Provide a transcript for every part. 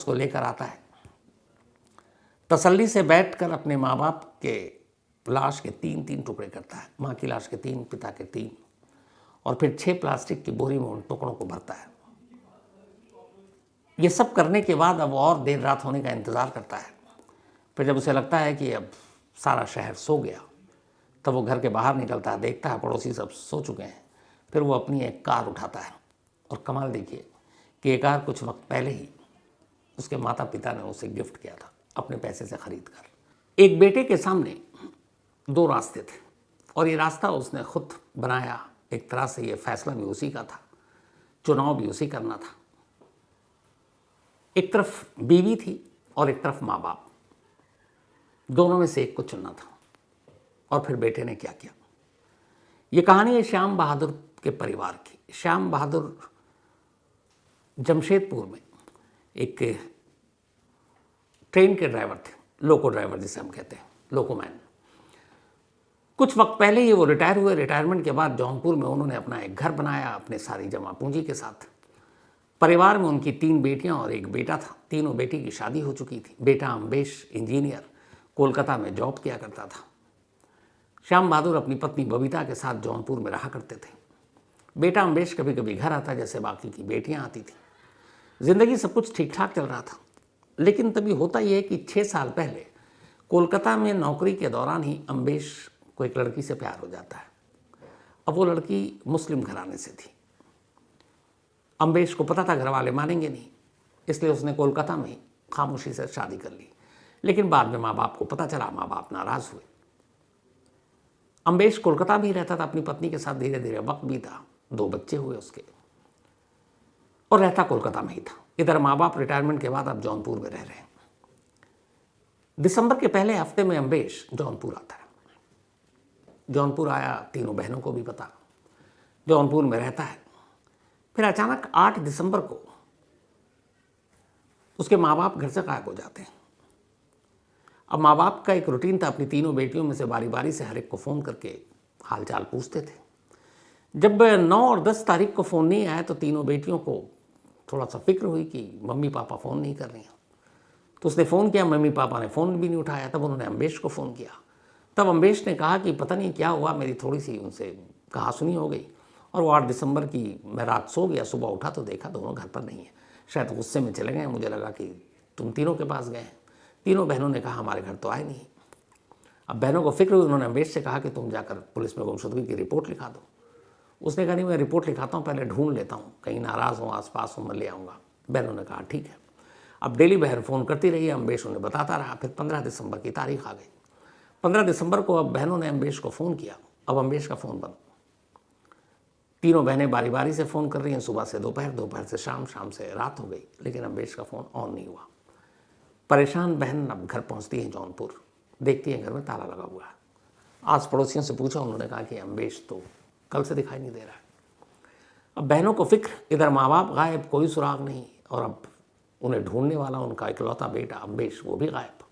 उसको लेकर आता है, तसल्ली से बैठकर अपने माँ बाप के लाश के 3-3 टुकड़े करता है, माँ की लाश के 3, पिता के 3, और फिर 6 प्लास्टिक की बोरी में उन टुकड़ों को भरता है। ये सब करने के बाद अब और देर रात होने का इंतज़ार करता है। फिर जब उसे लगता है कि अब सारा शहर सो गया, तब वो घर के बाहर निकलता है, देखता है पड़ोसी सब सो चुके हैं। फिर वो अपनी एक कार उठाता है, और कमाल देखिए कि ये कार कुछ वक्त पहले ही उसके माता पिता ने उसे गिफ्ट किया था, अपने पैसे से खरीद कर। एक बेटे के सामने 2 रास्ते थे, और ये रास्ता उसने खुद बनाया। एक तरह से ये फैसला भी उसी का था, चुनाव भी उसी करना था। एक तरफ बीवी थी और एक तरफ माँ बाप, दोनों में से एक को चुनना था। और फिर बेटे ने क्या किया। ये कहानी है श्याम बहादुर के परिवार की। श्याम बहादुर जमशेदपुर में एक ट्रेन के ड्राइवर थे, लोको ड्राइवर जिसे हम कहते हैं, लोकोमैन। कुछ वक्त पहले ही वो रिटायर हुए। रिटायरमेंट के बाद जौनपुर में उन्होंने अपना एक घर बनाया अपने सारी जमा पूंजी के साथ। परिवार में उनकी 3 बेटियां और एक बेटा था। तीनों बेटी की शादी हो चुकी थी। बेटा अम्बेश इंजीनियर, कोलकाता में जॉब किया करता था। श्याम बहादुर अपनी पत्नी बबीता के साथ जौनपुर में रहा करते थे। बेटा अम्बेश कभी कभी घर आता जैसे बाकी की बेटियां आती थी। जिंदगी सब कुछ ठीक ठाक चल रहा था। लेकिन तभी होता यह है कि 6 साल पहले कोलकाता में नौकरी के दौरान ही अम्बेश को एक लड़की से प्यार हो जाता है। अब वो लड़की मुस्लिम घराने से थी। अम्बेश को पता था घर वाले मानेंगे नहीं, इसलिए उसने कोलकाता में खामोशी से शादी कर ली। लेकिन बाद में माँ बाप को पता चला, माँ बाप नाराज हुए। अम्बेश कोलकाता में ही रहता था अपनी पत्नी के साथ। धीरे धीरे वक्त बीता, 2 बच्चे हुए उसके, और रहता कोलकाता में ही था। इधर माँ बाप रिटायरमेंट के बाद अब जौनपुर में रह रहे हैं। दिसंबर के पहले हफ्ते में अम्बेश जौनपुर आता है। जौनपुर आया, तीनों बहनों को भी पता, जौनपुर में रहता है। फिर अचानक 8 दिसंबर को उसके माँ बाप घर से गायब हो जाते हैं। अब माँ बाप का एक रूटीन था, अपनी तीनों बेटियों में से बारी बारी से हर एक को फ़ोन करके हालचाल पूछते थे। जब 9 और 10 तारीख को फ़ोन नहीं आया तो तीनों बेटियों को थोड़ा सा फिक्र हुई कि मम्मी पापा फ़ोन नहीं कर रही हैं। तो उसने फ़ोन किया, मम्मी पापा ने फ़ोन भी नहीं उठाया। तब उन्होंने अम्बेश को फ़ोन किया। तब अम्बेश ने कहा कि पता नहीं क्या हुआ, मेरी थोड़ी सी उनसे कहासुनी हो गई, और वो 8 दिसंबर की मैं रात सो गया, सुबह उठा तो देखा दोनों घर पर नहीं है। शायद गुस्से में चले गए, मुझे लगा कि तुम तीनों के पास गए। तीनों बहनों ने कहा हमारे घर तो आए नहीं। अब बहनों को फिक्र हुई, उन्होंने अम्बेश से कहा कि तुम जाकर पुलिस में गुमशुदगी की रिपोर्ट लिखा दो। उसने कहा नहीं, मैं रिपोर्ट लिखाता हूँ, पहले ढूंढ लेता हूँ, कहीं नाराज़ हूँ, आसपास हूँ, मैं ले आऊँगा। बहनों ने कहा ठीक है। अब डेली बहन फ़ोन करती रही, अम्बेश उन्हें बताता रहा। फिर 15 दिसंबर की तारीख आ गई। 15 दिसंबर को अब बहनों ने अम्बेश को फ़ोन किया। अब अम्बेश का फ़ोन बंद। तीनों बहनें बारी बारी से फ़ोन कर रही हैं, सुबह से दोपहर, दोपहर से शाम, शाम से रात हो गई, लेकिन अम्बेश का फ़ोन ऑन नहीं हुआ। परेशान बहन अब घर पहुंचती है जौनपुर, देखती है घर में ताला लगा हुआ है। आस पड़ोसियों से पूछा, उन्होंने कहा कि अम्बेश तो कल से दिखाई नहीं दे रहा है। अब बहनों को फिक्र, इधर माँ बाप गायब, कोई सुराग नहीं, और अब उन्हें ढूंढने वाला उनका इकलौता बेटा अम्बेश, वो भी गायब।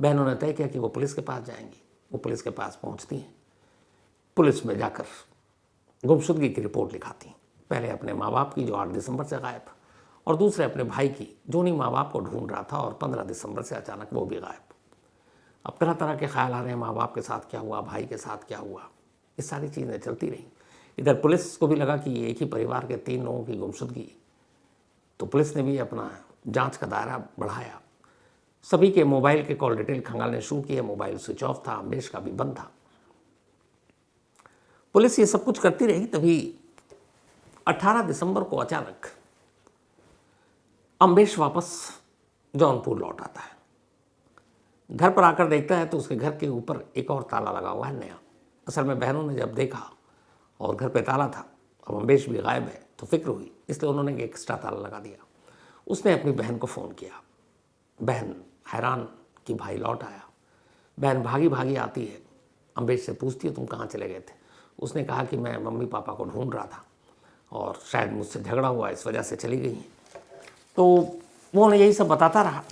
बहनों ने तय किया कि वो पुलिस के पास जाएंगी। वो पुलिस के पास पहुंचती हैं। पुलिस में जाकर गुमशुदगी की रिपोर्ट लिखाती। पहले अपने माँ बाप की जो 8 दिसंबर से गायब, और दूसरे अपने भाई की जो नहीं माँ बाप को ढूंढ रहा था, और 15 दिसंबर से अचानक वो भी गायब। अब तरह तरह के ख्याल आ रहे हैं, माँ बाप के साथ क्या हुआ, भाई के साथ क्या हुआ। ये सारी चीज़ें चलती रहीं। इधर पुलिस को भी लगा कि एक ही परिवार के 3 लोगों की गुमशुदगी, तो पुलिस ने भी अपना जांच का दायरा बढ़ाया। सभी के मोबाइल के कॉल डिटेल खंगालने शुरू किए। मोबाइल स्विच ऑफ था, अम्बेश का भी बंद था। पुलिस ये सब कुछ करती रही। तभी 18 दिसंबर को अचानक अम्बेश वापस जौनपुर लौट आता है। घर पर आकर देखता है तो उसके घर के ऊपर एक और ताला लगा हुआ है, नया। असल में बहनों ने जब देखा और घर पे ताला था, अब अम्बेश भी गायब है, तो फिक्र हुई, इसलिए उन्होंने एक एक्स्ट्रा ताला लगा दिया। उसने अपनी बहन को फ़ोन किया। बहन हैरान कि भाई लौट आया। बहन भागी भागी आती है, अम्बेश से पूछती है तुम कहाँ चले गए थे। उसने कहा कि मैं मम्मी पापा को ढूंढ रहा था, और शायद मुझसे झगड़ा हुआ, इस वजह से चली गई हैं। तो वो उन्हें यही सब बताता रहा।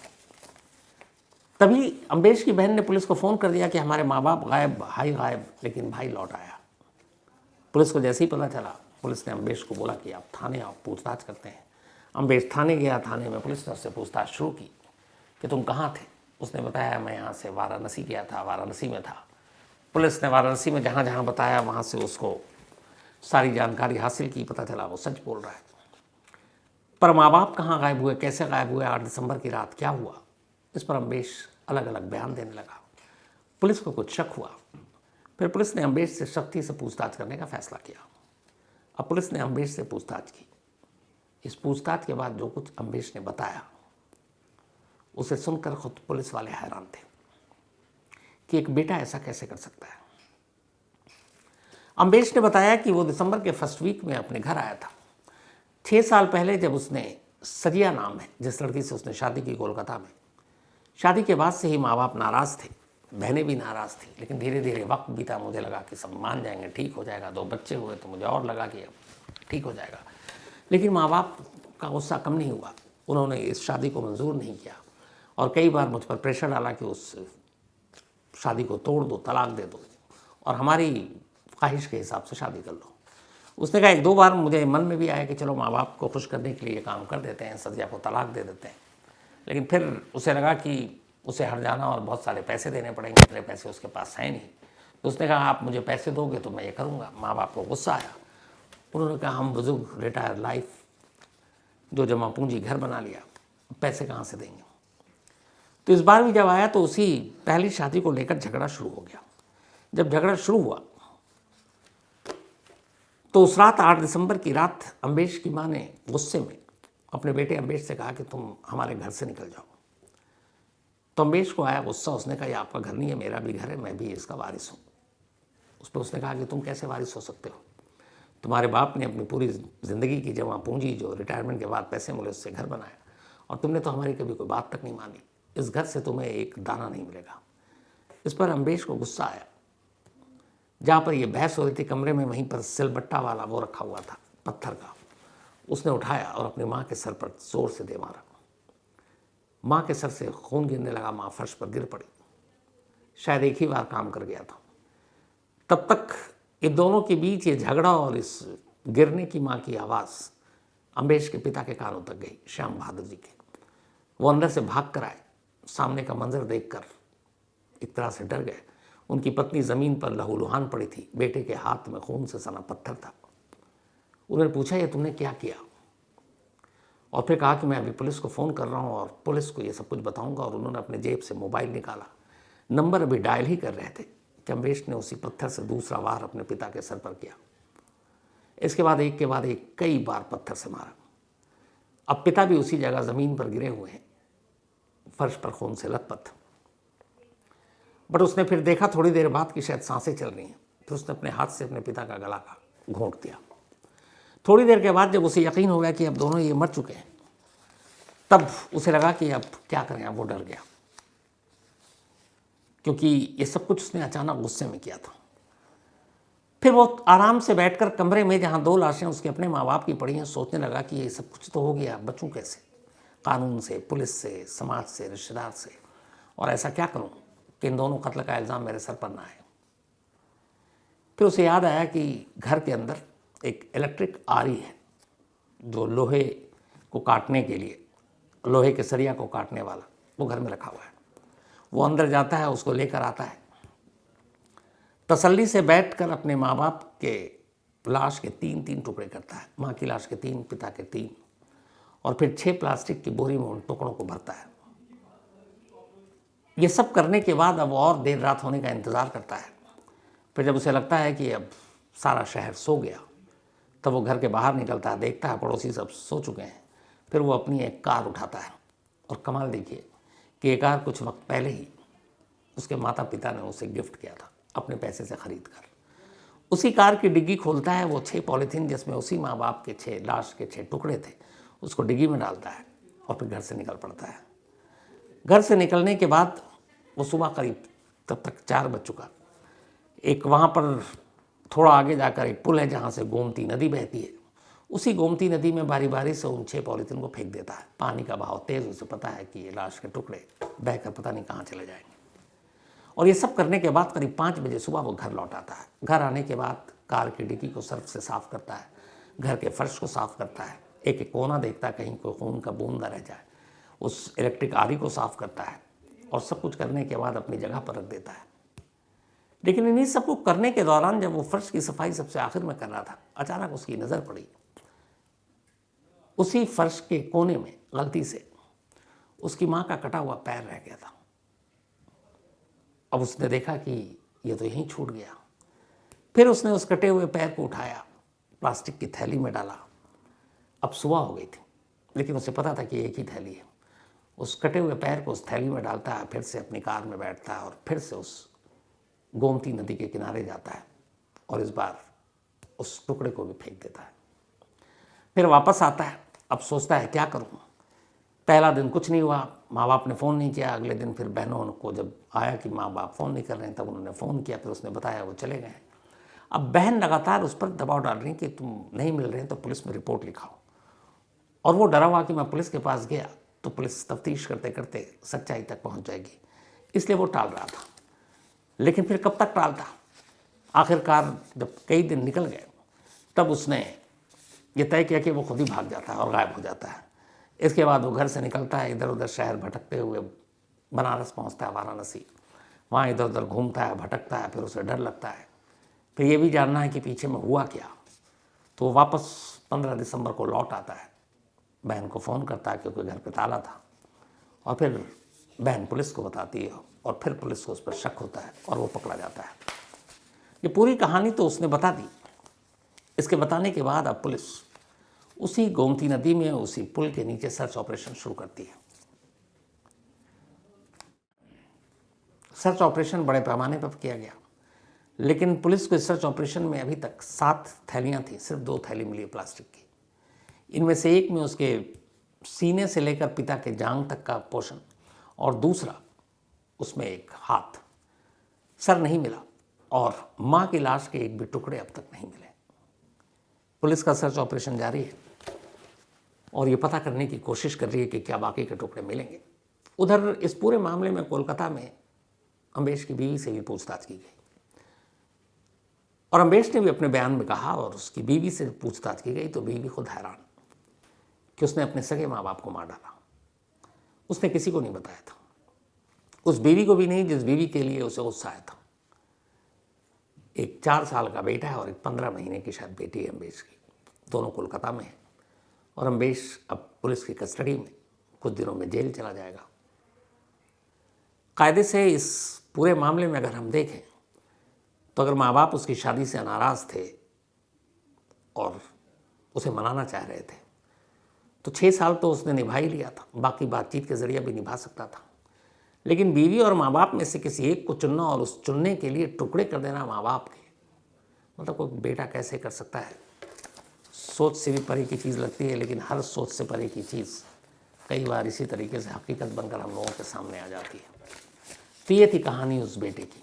तभी अम्बेश की बहन ने पुलिस को फ़ोन कर दिया कि हमारे माँ बाप गायब, भाई गायब, लेकिन भाई लौट आया। पुलिस को जैसे ही पता चला, पुलिस ने अम्बेश को बोला कि आप थाने आओ, पूछताछ करते हैं। अम्बेश थाने गया। थाने में पुलिस ने उससे पूछताछ शुरू की कि तुम कहाँ थे। उसने बताया मैं यहाँ से वाराणसी गया था, वाराणसी में था। पुलिस ने वाराणसी में जहाँ जहाँ बताया वहाँ से उसको सारी जानकारी हासिल की। पता चला वो सच बोल रहा है। पर माँ बाप कहाँ गायब हुए, कैसे गायब हुए, 8 दिसंबर की रात क्या हुआ, इस पर अम्बेश अलग अलग बयान देने लगा। पुलिस को कुछ शक हुआ। फिर पुलिस ने अम्बेश से सख्ती से पूछताछ करने का फैसला किया। अब पुलिस ने अम्बेश से पूछताछ की। इस पूछताछ के बाद जो कुछ अम्बेश ने बताया उसे सुनकर खुद पुलिस वाले हैरान थे कि एक बेटा ऐसा कैसे कर सकता है। अम्बेश ने बताया कि वो दिसंबर के फर्स्ट वीक में अपने घर आया था। 6 साल पहले जब उसने सरिया नाम है जिस लड़की से उसने शादी की कोलकाता में, शादी के बाद से ही माँ बाप नाराज़ थे, बहनें भी नाराज़ थी। लेकिन धीरे धीरे वक्त बीता, मुझे लगा कि सब मान जाएंगे, ठीक हो जाएगा। 2 बच्चे हुए तो मुझे और लगा कि अब ठीक हो जाएगा। लेकिन माँ बाप का गुस्सा कम नहीं हुआ। उन्होंने इस शादी को मंजूर नहीं किया और कई बार मुझ पर प्रेशर डाला कि उस शादी को तोड़ दो, तलाक दे दो और हमारी ख्वाहिश के हिसाब से शादी कर लो। उसने कहा 1-2 बार मुझे मन में भी आया कि चलो माँ बाप को खुश करने के लिए काम कर देते हैं, सदिया को तलाक दे देते हैं। लेकिन फिर उसे लगा कि उसे हट जाना और बहुत सारे पैसे देने पड़ेंगे, इतने पैसे उसके पास है नहीं। तो उसने कहा आप मुझे पैसे दोगे तो मैं ये करूँगा। माँ बाप को गुस्सा आया। उन्होंने कहा हम बुजुर्ग रिटायर लाइफ, जो जमा पूंजी घर बना लिया, पैसे कहाँ से देंगे। तो इस बार भी जब आया तो उसी पहली शादी को लेकर झगड़ा शुरू हो गया। जब झगड़ा शुरू हुआ तो उस रात 8 दिसंबर की रात अम्बेश की माँ ने गुस्से में अपने बेटे अम्बेश से कहा कि तुम हमारे घर से निकल जाओ। तो अम्बेश को आया गुस्सा। उसने कहा ये आपका घर नहीं है, मेरा भी घर है, मैं भी इसका वारिस हूँ। उस पर उसने कहा कि तुम कैसे वारिस हो सकते हो, तुम्हारे बाप ने अपनी पूरी ज़िंदगी की जमा पूंजी जो रिटायरमेंट के बाद पैसे मिले उससे घर बनाया और तुमने तो हमारी कभी कोई बात तक नहीं मानी। इस घर से तुम्हें एक दाना नहीं मिलेगा। इस पर अम्बेश को गुस्सा आया। जहाँ पर यह बहस हो रही थी कमरे में वहीं पर सिलबट्टा वाला वो रखा हुआ था पत्थर का, उसने उठाया और अपनी माँ के सर पर जोर से दे मारा। माँ के सर से खून गिरने लगा। माँ फर्श पर गिर पड़ी। शायद एक ही बार काम कर गया था। तब तक इन दोनों के बीच ये झगड़ा और इस गिरने की माँ की आवाज़ अम्बेश के पिता के कानों तक गई, श्याम बहादुर जी के। वो अंदर से भाग कर आए। सामने का मंजर देखकर एक तरह से डर गए। उनकी पत्नी ज़मीन पर लहूलुहान पड़ी थी। बेटे के हाथ में खून से सना पत्थर था। उन्होंने पूछा ये तुमने क्या किया, और फिर कहा कि मैं अभी पुलिस को फ़ोन कर रहा हूँ और पुलिस को ये सब कुछ बताऊँगा। और उन्होंने अपने जेब से मोबाइल निकाला। नंबर अभी डायल ही कर रहे थे कि अम्बेश ने उसी पत्थर से दूसरा वार अपने पिता के सर पर किया। इसके बाद एक के बाद एक कई बार पत्थर से मारा। अब पिता भी उसी जगह ज़मीन पर गिरे हुए हैं, फर्श पर खून से लथपथ। बट उसने फिर देखा थोड़ी देर बाद कि शायद सांसें चल रही हैं। फिर उसने अपने हाथ से अपने पिता का गला का घोंट दिया। थोड़ी देर के बाद जब उसे यकीन हो गया कि अब दोनों ये मर चुके हैं, तब उसे लगा कि अब क्या करें। अब वो डर गया क्योंकि ये सब कुछ उसने अचानक गुस्से में किया था। फिर वो आराम से बैठकर कमरे में जहाँ 2 लाशें उसके अपने माँ बाप की पड़ी हैं सोचने लगा कि ये सब कुछ तो हो गया, बचूं कैसे, कानून से, पुलिस से, समाज से, रिश्तेदार से, और ऐसा क्या करूं कि इन दोनों कत्ल का इल्ज़ाम मेरे सर पर ना आए। फिर उसे याद आया कि घर के अंदर एक इलेक्ट्रिक आरी है जो लोहे को काटने के लिए, लोहे के सरिया को काटने वाला, वो घर में रखा हुआ है। वो अंदर जाता है, उसको लेकर आता है, तसल्ली से बैठकर अपने माँ बाप के लाश के 3-3 टुकड़े करता है। माँ की लाश के 3, पिता के 3, और फिर 6 प्लास्टिक की बोरी में उन टुकड़ों को भरता है। ये सब करने के बाद अब और देर रात होने का इंतज़ार करता है। फिर जब उसे लगता है कि अब सारा शहर सो गया, तब वो घर के बाहर निकलता है, देखता है पड़ोसी सब सो चुके हैं। फिर वो अपनी एक कार उठाता है, और कमाल देखिए कि ये कार कुछ वक्त पहले ही उसके माता पिता ने उसे गिफ्ट किया था अपने पैसे से ख़रीद कर। उसी कार की डिग्गी खोलता है, वो 6 पॉलीथीन जिसमें उसी माँ बाप के 6 लाश के 6 टुकड़े थे, उसको डिग्गी में डालता है और फिर घर से निकल पड़ता है। घर से निकलने के बाद वो सुबह करीब, तब तक 4 बज चुका। एक वहाँ पर थोड़ा आगे जाकर एक पुल है जहाँ से गोमती नदी बहती है। उसी गोमती नदी में बारी बारी से उन 6 पॉलीथीन को फेंक देता है। पानी का बहाव तेज़, उसे पता है कि ये लाश के टुकड़े बहकर पता नहीं कहाँ चले जाएंगे। और ये सब करने के बाद करीब 5 बजे सुबह वो घर लौट आता है। घर आने के बाद कार की डिग्गी को सर्फ से साफ़ करता है, घर के फर्श को साफ़ करता है, एक एक कोना देखता है कहीं कोई खून का बूंद न रह जाए, उस इलेक्ट्रिक आरी को साफ करता है और सब कुछ करने के बाद अपनी जगह पर रख देता है। लेकिन इन्हीं सब को करने के दौरान जब वो फर्श की सफाई सबसे आखिर में कर रहा था, अचानक उसकी नज़र पड़ी उसी फर्श के कोने में गलती से उसकी माँ का कटा हुआ पैर रह गया था। अब उसने देखा कि ये तो यहीं छूट गया। फिर उसने उस कटे हुए पैर को उठाया, प्लास्टिक की थैली में डाला। अब सुबह हो गई थी, लेकिन उसे पता था कि एक ही थैली है। उस कटे हुए पैर को उस थैली में डालता है, फिर से अपनी कार में बैठता है और फिर से उस गोमती नदी के किनारे जाता है और इस बार उस टुकड़े को भी फेंक देता है। फिर वापस आता है। अब सोचता है क्या करूँ। पहला दिन कुछ नहीं हुआ, माँ बाप ने फ़ोन नहीं किया। अगले दिन फिर बहनों को जब आया कि माँ बाप फ़ोन नहीं कर रहे हैं, तब उन्होंने फ़ोन किया। फिर उसने बताया, वो चले गए। अब बहन लगातार उस पर दबाव डाल रही कि तुम नहीं मिल रहे हैं तो पुलिस में रिपोर्ट लिखाओ। और वो डरा हुआ कि मैं पुलिस के पास गया तो पुलिस तफ्तीश करते करते सच्चाई तक पहुँच जाएगी, इसलिए वो टाल रहा था। लेकिन फिर कब तक टालता। आखिरकार जब कई दिन निकल गए तब उसने ये तय किया कि वो खुद ही भाग जाता है और गायब हो जाता है। इसके बाद वो घर से निकलता है, इधर उधर शहर भटकते हुए बनारस पहुंचता है, वाराणसी। वहाँ इधर उधर घूमता है, भटकता है। फिर उसे डर लगता है, फिर ये भी जानना है कि पीछे में हुआ क्या। तो वो वापस 15 दिसंबर को लौट आता है। बहन को फ़ोन करता है क्योंकि घर पे ताला था, और फिर बहन पुलिस को बताती है और फिर पुलिस को उस पर शक होता है और वो पकड़ा जाता है। ये पूरी कहानी तो उसने बता दी। इसके बताने के बाद अब पुलिस उसी गोमती नदी में, उसी पुल के नीचे सर्च ऑपरेशन शुरू करती है। सर्च ऑपरेशन बड़े पैमाने पर किया गया, लेकिन पुलिस को इस सर्च ऑपरेशन में अभी तक 7 थैलियां थी, सिर्फ 2 थैली मिली प्लास्टिक की। इनमें से एक में उसके सीने से लेकर पिता के जांघ तक का पोर्शन और दूसरा उसमें एक हाथ, सर नहीं मिला और माँ की लाश के एक भी टुकड़े अब तक नहीं मिले। पुलिस का सर्च ऑपरेशन जारी है और ये पता करने की कोशिश कर रही है कि क्या बाकी के टुकड़े मिलेंगे। उधर इस पूरे मामले में कोलकाता में अम्बेश की बीवी से भी पूछताछ की गई और अम्बेश ने भी अपने बयान में कहा, और उसकी बीवी से पूछताछ की गई तो बीवी खुद हैरान कि उसने अपने सगे माँ बाप को मार डाला। उसने किसी को नहीं बताया था, उस बीवी को भी नहीं जिस बीवी के लिए उसे गुस्सा आया था। एक 4 साल का बेटा है और एक 15 महीने की शायद बेटी है अम्बेश की। दोनों कोलकाता में हैं और अम्बेश अब पुलिस की कस्टडी में, कुछ दिनों में जेल चला जाएगा। कायदे से इस पूरे मामले में अगर हम देखें तो अगर माँ बाप उसकी शादी से नाराज़ थे और उसे मनाना चाह रहे थे तो 6 साल तो उसने निभा ही लिया था, बाकी बातचीत के ज़रिए भी निभा सकता था। लेकिन बीवी और माँ बाप में से किसी एक को चुनना और उस चुनने के लिए टुकड़े कर देना माँ बाप के, मतलब कोई बेटा कैसे कर सकता है। सोच से भी परे की चीज़ लगती है, लेकिन हर सोच से परे की चीज़ कई बार इसी तरीके से हकीकत बनकर हम लोगों के सामने आ जाती है। तो ये थी कहानी उस बेटे की।